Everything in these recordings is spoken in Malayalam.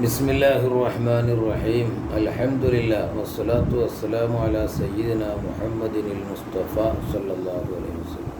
ബിസ്മില്ലാഹിർ റഹ്മാനിർ റഹീം. അൽഹംദുലില്ലാഹ് വസ്സലാത്തു വസ്സലാമു അലാ സയ്യിദിനാ മുഹമ്മദിനിൽ മുസ്തഫ സല്ലല്ലാഹു അലൈഹി വസല്ലം.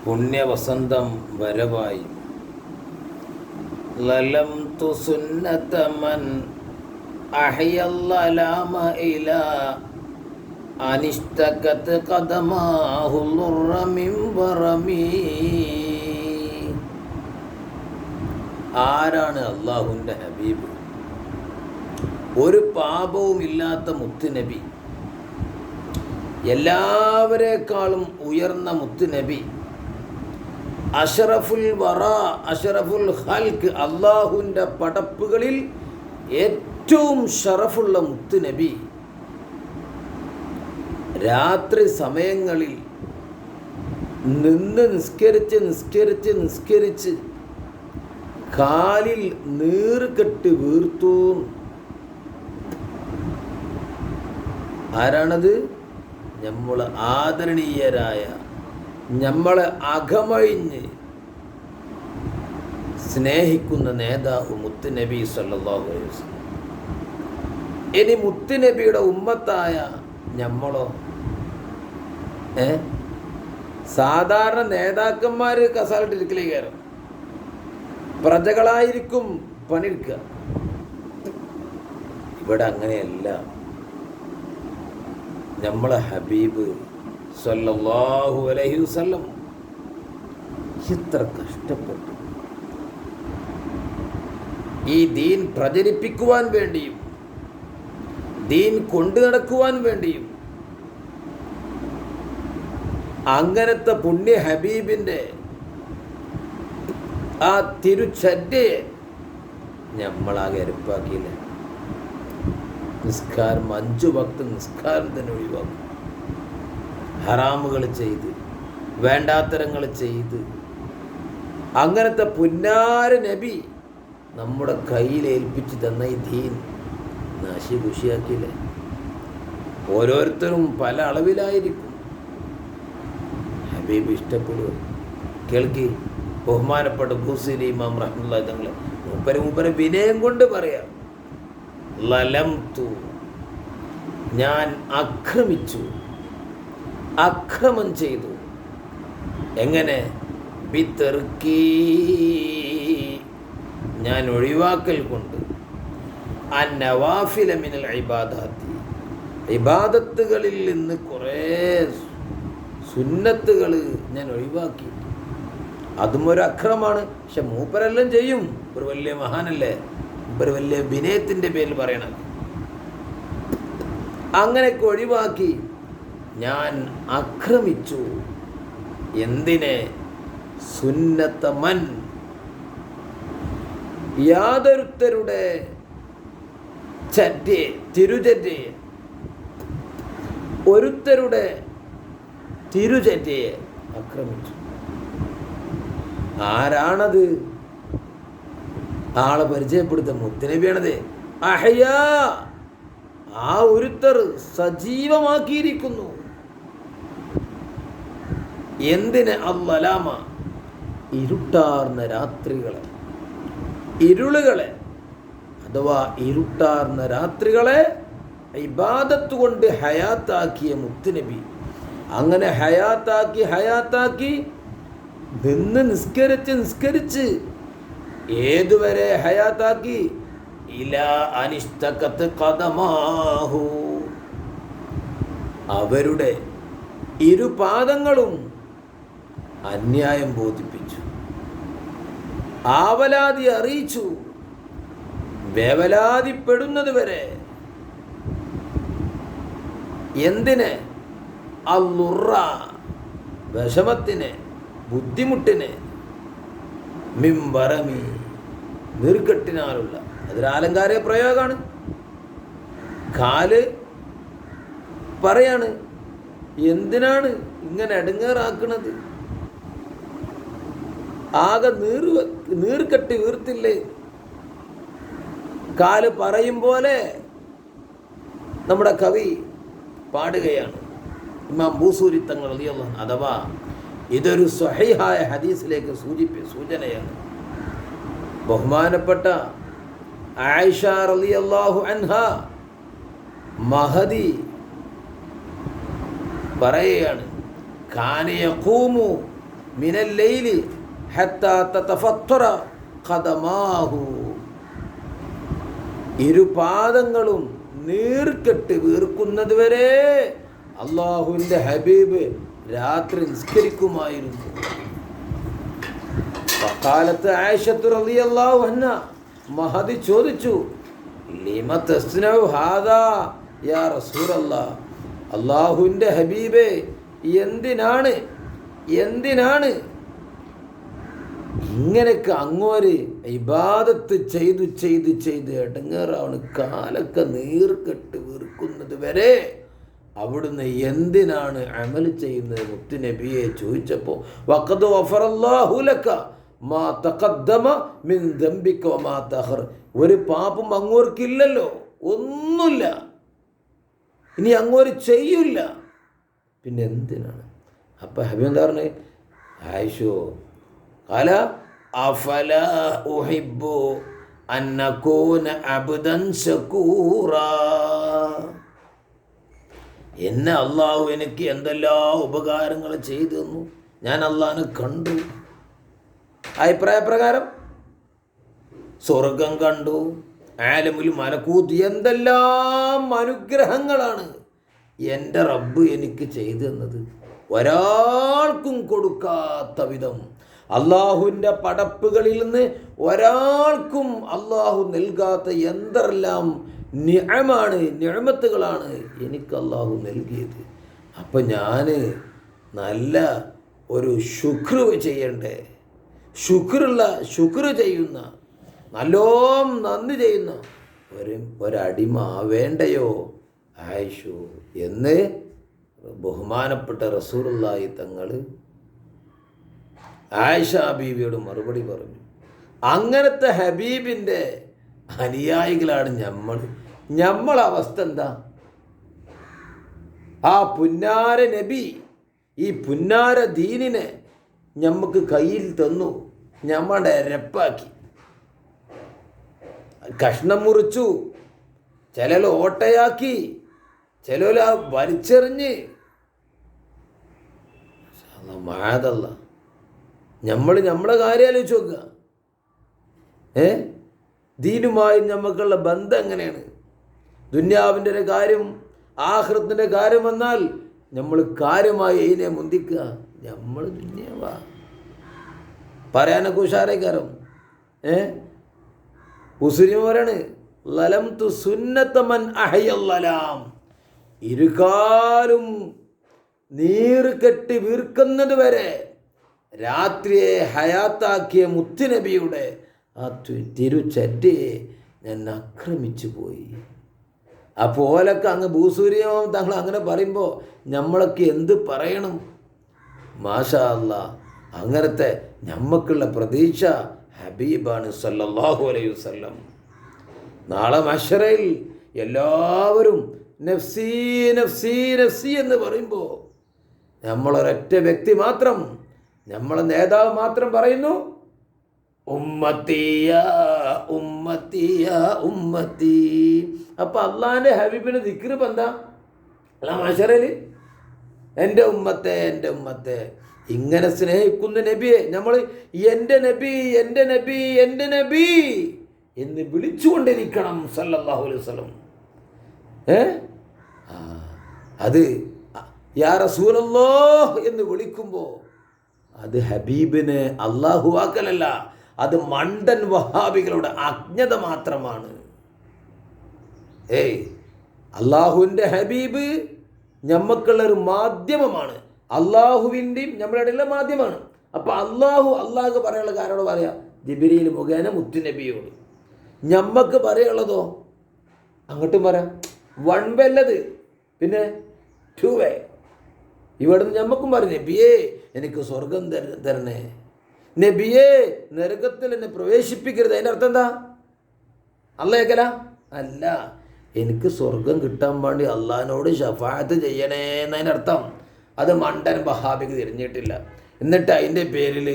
പുണ്യവസന്തം വരവായി. ലലംതു സുന്നത മൻ അഹ്യല്ലലാമ ഇലാ അനിഷ്തകത് ഖദമാഹു ളുറ മിൻ വറമീ. ആരാണ് അള്ളാഹുവിൻ്റെ ഹബീബ്? ഒരു പാപവുമില്ലാത്ത മുത്തുനബി, എല്ലാവരെക്കാളും ഉയർന്ന മുത്തുനബി, അഷറഫുൽ വറ, അഷറഫുൽ ഖൽഖ്, അള്ളാഹുവിൻ്റെ പടപ്പുകളിൽ ഏറ്റവും ഷറഫുള്ള മുത്തുനബി രാത്രി സമയങ്ങളിൽ നിന്ന് നിസ്കരിച്ച് കാലിൽ നീർകെട്ട് വീർത്തു. ആരാണത്? നമ്മളെ ആദരണീയരായ, നമ്മളെ അകമഴിഞ്ഞ് സ്നേഹിക്കുന്ന നേതാവ് മുത്തുനബി സല്ലല്ലാഹു അലൈഹി വസല്ലം. ഇനി മുത്തുനബിയുടെ ഉമ്മത്തായ നമ്മളോ? സാധാരണ നേതാക്കന്മാർ കസാലിട്ടിരിക്കലേ കയറും, പ്രജകളായിരിക്കും പണിയെടുക്കുക. ഇവിടെ അങ്ങനെയല്ല. നമ്മളെ ഹബീബ് സല്ലല്ലാഹു അലൈഹി വസല്ലം എത്ര കഷ്ടപ്പെട്ടു ഈ ദീൻ പ്രചരിപ്പിക്കുവാൻ വേണ്ടിയും ദീൻ കൊണ്ടു നടക്കുവാൻ വേണ്ടിയും. അങ്ങനത്തെ പുണ്യ ഹബീബിൻ്റെ ആ തിരുച്ചര്യയെ നമ്മളാകെ എരപ്പാക്കിയില്ല. നിസ്കാരം 5 വക്ത് നിസ്കാരം തന്നെ ഒഴിവാക്കും. ഹറാമുകൾ ചെയ്ത്, വേണ്ടാത്തരങ്ങൾ ചെയ്ത്, അങ്ങനത്തെ പുന്നാര നബി നമ്മുടെ കയ്യിൽ ഏൽപ്പിച്ച് തന്ന ഈ ദീൻ നാശിഖുഷിയാക്കിയില്ലേ. ഓരോരുത്തരും പല അളവിലായിരിക്കും. ഹബീബ് ഇഷ്ടപ്പെടുക. കേൾക്കി, ബഹുമാനപ്പെട്ട ബൂസീരി ഇമാം റഹ്മത്തുള്ളാഹി തങ്ങളെ മൂപ്പരെ വിനയം കൊണ്ട് പറയാം. ലലംതു, ഞാൻ ആക്രമിച്ചു, അക്രമം ചെയ്തു. എങ്ങനെ? ബിതർക്കീ, ഞാൻ ഒഴിവാക്കൽ കൊണ്ട്. അന്നവാഫില മിനൽ ഇബാദാത്തി, ഇബാദത്തുകളിൽ നിന്ന് കുറേ സുന്നത്തുകൾ ഞാൻ ഒഴിവാക്കി. അതും ഒരു അക്രമമാണ്. പക്ഷെ മൂപ്പരെല്ലാം ചെയ്യും. ഒരു വലിയ മഹാനല്ലേ, ഒരു വലിയ വിനയത്തിൻ്റെ പേരിൽ പറയണം. അങ്ങനെയൊക്കെ ഒഴിവാക്കി ഞാൻ ആക്രമിച്ചു. എന്തിനെ? സുന്നത്തമൻ, യാതൊരുത്തരുടെ ചര്യയെ, തിരുചര്യയെ, ഒരുത്തരുടെ തിരുചര്യയെ ആക്രമിച്ചു. ആരാണത്? ആളെ പരിചയപ്പെടുത്ത മുത്തുനബിയാണത്. അഹ്യാ, ആ ഒരുത്തർ സജീവമാക്കിയിരിക്കുന്നു. എന്തിന്? അല്ലലാമ, ഇരുട്ടാർന്ന രാത്രികളെ, ഇരുളുകളെ, അഥവാ ഇരുട്ടാർന്ന രാത്രികളെ ഇബാദത്ത് കൊണ്ട് ഹയാത്താക്കിയ മുത്തുനബി. അങ്ങനെ ഹയാത്താക്കി നിന്ന് നിസ്കരിച്ച് ഏതുവരെ ഹയാത്താക്കി? ഇലാ അനിഷ്തകത്ത് ഖദമാഹു, അവരുടെ ഇരുപാദങ്ങളും അന്യായം ബോധിപ്പിച്ചു, ആവലാതി അറിയിച്ചു, വേവലാതിപ്പെടുന്നത് വരെ. എന്തിന്? അല്ലുറ, വിഷമത്തിന്, ബുദ്ധിമുട്ടിന്, മിംബറമി, നീർക്കെട്ടിനാലുള്ള, അതൊരു ആലങ്കാരിക പ്രയോഗമാണ്. കാല് പറയാണ്, എന്തിനാണ് ഇങ്ങനെ ഇടങ്ങേറാക്കുന്നത്? ആകെ നീർക്കെട്ടി വീർത്തില്ലേ? കാല് പറയും പോലെ നമ്മുടെ കവി പാടുകയാണ്. ഇമാം ബൂസൂരി തങ്ങൾ റളിയല്ലാഹു അൻഹു. അഥവാ ഇതൊരു സ്വഹീഹായ ഹദീസിലേക്ക് സൂചനയാണ്. ബഹുമാനപ്പെട്ട ആയിഷ റളിയല്ലാഹു അൻഹ മഹദി പറയുകയാണ്, കാന യഖൂമു മിനൽ ലൈലി ഹത്താ തതഫത്തറ ഖദമാഹു. ഇരുപാദങ്ങളും നീർക്കെട്ട് വീർക്കുന്നത് വരെ അള്ളാഹുവിൻ്റെ ഹബീബ് രാത്രി നിസ്കരിക്കുമായിരുന്നു. വഖാലത്ത് ആയിഷത്തു റളിയല്ലാഹു അൻഹ, മഹദി ചോദിച്ചു, ലിമ തസ്നഉ ഹാദാ യാ റസൂലല്ലാഹ്, അള്ളാഹുവിൻ്റെ ഹബീബേ എന്തിനാണ് ഇങ്ങനെയൊക്കെ അങ്ങോര് ഇബാദത്ത് ചെയ്ത് ഇടങ്ങേറാണ്, കാലൊക്കെ നീർക്കെട്ട് വീർക്കുന്നത് വരെ അവിടുന്ന് എന്തിനാണ് അമൽ ചെയ്യുന്നത് മുത്ത് നബിയെ ചോദിച്ചപ്പോൾ, വഖദ് ഗഫറല്ലാഹു ലക മാ തഖദ്ദമ മിൻ ദംബിക വമാ തഅഖർ, ഒരു പാപം അങ്ങോർക്കില്ലല്ലോ, ഒന്നുമില്ല, ഇനി അങ്ങോര് ചെയ്യില്ല, പിന്നെ എന്തിനാണ്? അപ്പം ഹബീബ് എന്താ പറഞ്ഞത്? ആയിഷോ ഖാല അഫലാ ഉഹിബ്ബു അൻ അകൂന അബ്ദൻ ശകൂറാ, എന്നെ അള്ളാഹു എനിക്ക് എന്തെല്ലാം ഉപകാരങ്ങൾ ചെയ്തു തന്നു, ഞാൻ അള്ളാഹിനെ കണ്ടു. അഭിപ്രായപ്രകാരം സ്വർഗം കണ്ടു, ആലമുൽ മലക്കൂത്ത്, എന്തെല്ലാം അനുഗ്രഹങ്ങളാണ് എൻ്റെ റബ്ബ് എനിക്ക് ചെയ്തു തന്നത്, ഒരാൾക്കും കൊടുക്കാത്ത വിധം. അള്ളാഹുവിൻ്റെ പടപ്പുകളിൽ നിന്ന് ഒരാൾക്കും അള്ളാഹു നൽകാത്ത എന്തെല്ലാം നിഅമത്തുകളാണ് എനിക്ക് അള്ളാഹു നൽകിയത്. അപ്പം ഞാൻ നല്ല ഒരു ശുക്ർ ചെയ്യണ്ടേ, ശുക്ർ ചെയ്യുന്ന, നല്ലോം നന്ദി ചെയ്യുന്ന ഒരടിമ വേണ്ടയോ ആയിഷു എന്ന് ബഹുമാനപ്പെട്ട റസൂലുള്ളാഹി തങ്ങൾ ആയിഷ ബീവിയോട് മറുപടി പറഞ്ഞു. അങ്ങനത്തെ ഹബീബിൻ്റെ അനുയായികളാണ് നമ്മളെ അവസ്ഥ എന്താ? ആ പുന്നാര നബി ഈ പുന്നാര ദീനിനെ നമുക്ക് കയ്യിൽ തന്നു, നമ്മളുടെ രപ്പാക്കി, കഷ്ണം മുറിച്ചു, ചിലർ ഓട്ടയാക്കി, ചിലർ വലിച്ചെറിഞ്ഞ്. മാതല്ല, നമ്മളെ കാര്യം ആലോചിച്ച് നോക്കുക. ദീനുമായി നമുക്കുള്ള ബന്ധം എങ്ങനെയാണ്? ദുന്യാവിൻ്റെ ഒരു കാര്യം, ആഖിറത്തിൻ്റെ കാര്യം വന്നാൽ നമ്മൾ കാര്യമായി ഇതിനെ മുന്തിക്കുക. നമ്മൾ ദുന്യാവാ പറയാനൊക്കെ ഉഷാരേക്കാരം. ഉസുരിമോരാണ് ലലം തു സുന്നത്തമൻ അഹയല്ലലാം, ഇരുകാലും നീർക്കെട്ടി വീർക്കുന്നത് വരെ രാത്രിയെ ഹയാത്താക്കിയ മുത്തുനബിയുടെ ആ തിരുച്ചറ്റയെ ഞാൻ ആക്രമിച്ചു പോയി. അപ്പോലൊക്കെ അങ്ങ് ഭൂസൂര്യമോ തങ്ങൾ അങ്ങനെ പറയുമ്പോൾ നമ്മളൊക്കെ എന്ത് പറയണം? മാഷാ അല്ലാ, അങ്ങനത്തെ നമുക്കുള്ള പ്രതീക്ഷ ഹബീബാണ് സല്ലല്ലാഹു അലൈഹി വസല്ലം. നാളെ മഹ്ശറയിൽ എല്ലാവരും നഫ്സി നഫ്സി നഫ്സി എന്ന് പറയുമ്പോൾ നമ്മളൊരൊറ്റ വ്യക്തി മാത്രം, നമ്മളെ നേതാവ് മാത്രം പറയുന്നു, ഉമ്മത്തിയ ഉമ്മത്തിയ ഉമ്മത്തി. അപ്പം അള്ളാഹിൻ്റെ ഹബീബിന് ദിക്ർ എന്താ? അല്ല മഹ്ശറയിൽ എൻ്റെ ഉമ്മത്തെ എൻ്റെ ഉമ്മത്തെ ഇങ്ങനെ സ്നേഹിക്കുന്ന നബിയെ നമ്മൾ എൻ്റെ നബി എൻ്റെ നബി എൻ്റെ നബി എന്ന് വിളിച്ചുകൊണ്ടിരിക്കണം സല്ലല്ലാഹു അലൈഹി വസല്ലം. അത് യാ റസൂലല്ലാഹ് എന്ന് വിളിക്കുമ്പോൾ അത് ഹബീബിന് അള്ളാഹു വാക്കലല്ല, അത് മണ്ടൻ വഹാബികളുടെ അജ്ഞത മാത്രമാണ്. അള്ളാഹുവിൻ്റെ ഹബീബ് ഞമ്മക്കുള്ളൊരു മാധ്യമമാണ്, അള്ളാഹുവിൻ്റെയും നമ്മുടെ ഇടയിലുള്ള മാധ്യമമാണ്. അപ്പം അള്ളാഹു പറയാനുള്ള കാരോട് പറയാം, ജിബ്രീൽ മുഖേന മുത്തുനബിയോട്. ഞമ്മക്ക് പറയുള്ളതോ അങ്ങോട്ടും പറയാം, വൺ വേ അല്ലത്, പിന്നെ ടു വേ. ഇവിടുന്ന് ഞമ്മക്കും പറയും, നബിയേ എനിക്ക് സ്വർഗം തരണേ, നബിയേ നരകത്തിൽ എന്നെ പ്രവേശിപ്പിക്കരുത്. അതിൻ്റെ അർത്ഥം എന്താ? അള്ളേക്കല അല്ല, എനിക്ക് സ്വർഗം കിട്ടാൻ വേണ്ടി അള്ളാഹിനോട് ശഫാഅത്ത് ചെയ്യണേ എന്നതിൻ്റെ അർത്ഥം. അത് മണ്ടൻ വഹാബിക്ക് തിരിഞ്ഞിട്ടില്ല. എന്നിട്ട് അതിൻ്റെ പേരിൽ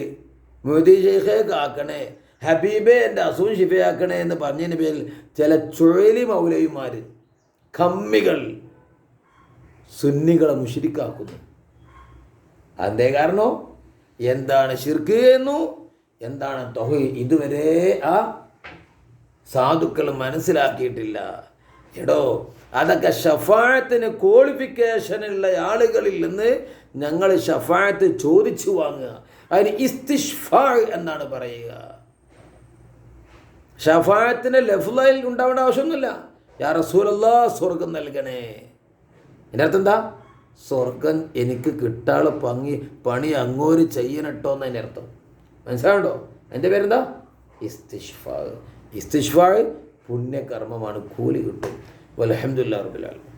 മുഹ്ദി ശൈഖേ കാക്കണേ, ഹബീബെ എൻ്റെ അസുഖം ശിഫയാക്കണേ എന്ന് പറഞ്ഞതിന് പേരിൽ ചില ചുഴലി മൗലവിമാർ, കമ്മികൾ സുന്നികളെ മുശ്രിക്കാക്കുന്നു. അതിൻ്റെ കാരണം എന്താണ് ശിർക്ക് എന്നു, എന്താണ് തൗഹീദ് ഇതുവരെ ആ സാധുക്കൾ മനസ്സിലാക്കിയിട്ടില്ല. എടോ, അതൊക്കെ ഷഫാഅത്തിന് ക്വാളിഫിക്കേഷനുള്ള ആളുകളിൽ നിന്ന് ഞങ്ങൾ ഷഫാഅത്ത് ചോദിച്ചു വാങ്ങുക. അതിന് ഇസ്തിഷ്ഫാ എന്നാണ് പറയുക. ഷഫാഅത്തിന് ലഫ്ളയിൽ ഉണ്ടാവേണ്ട ആവശ്യമൊന്നുമില്ല. യാ റസൂലല്ലാഹ് സ്വർഗം നൽകണേ. എൻ്റെ അർത്ഥം എന്താ? സ്വർഗം എനിക്ക് കിട്ടാനുള്ള പണി അങ്ങോട്ട് ചെയ്യണട്ടോ എന്നതിൻ്റെ അർത്ഥം. മനസ്സിലാവുണ്ടോ? എൻ്റെ പേരെന്താ? ഇസ്തിഷ്ഫാ. ഇസ്തിഷ്ഫാ പുണ്യകർമ്മമാണ്, കൂലി കിട്ടും. വൽഹംദുലില്ലാഹി റബ്ബിൽ ആലമീൻ.